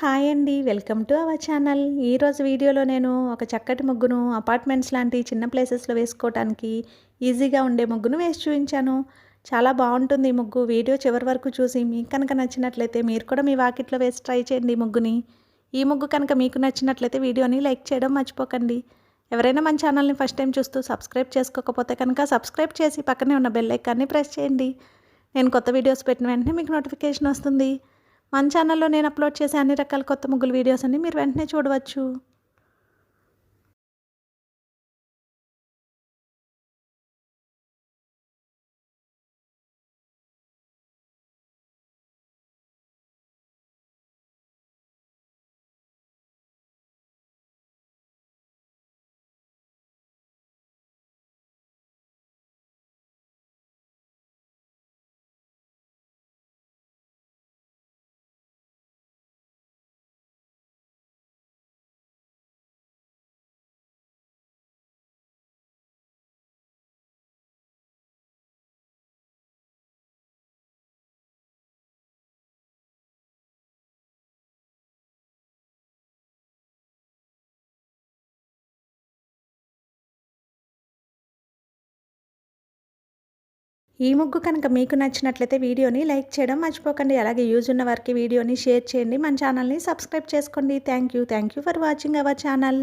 Hi అండి. Welcome to our channel. ఈరోజు వీడియోలో నేను ఒక చక్కటి ముగ్గును అపార్ట్మెంట్స్ లాంటి చిన్న ప్లేసెస్‌లో వేసుకోవటానికి ఈజీగా ఉండే ముగ్గును వేసి చూయించాను. చాలా బావుంటుంది ఈ ముగ్గు. వీడియో చివరి వరకు చూసి మీకు కనుక నచ్చినట్లయితే మీరు కూడా మీ వాకిట్లో వేసి ట్రై చేయండి ఈ ముగ్గుని. ఈ ముగ్గు కనుక మీకు నచ్చినట్లయితే వీడియోని లైక్ చేయడం మర్చిపోకండి. ఎవరైనా మన ఛానల్ని ఫస్ట్ టైం చూస్తూ సబ్స్క్రైబ్ చేసుకోకపోతే కనుక సబ్స్క్రైబ్ చేసి పక్కనే ఉన్న బెల్ ఐకాన్ని ప్రెస్ చేయండి. నేను కొత్త వీడియోస్ పెట్టిన వెంటనే మీకు నోటిఫికేషన్ వస్తుంది. మన ఛానల్లో నేను అప్లోడ్ చేసే అన్ని రకాల కొత్త ముగ్గుల వీడియోస్ అన్ని మీరు వెంటనే చూడవచ్చు. ఈ ముగ్గు కనుక మీకు నచ్చినట్లయితే వీడియోని లైక్ చేయడం మర్చిపోకండి. అలాగే యూజ్ ఉన్న వారికి వీడియోని షేర్ చేయండి. మన ఛానల్ని సబ్స్క్రైబ్ చేసుకోండి. Thank you for watching our channel.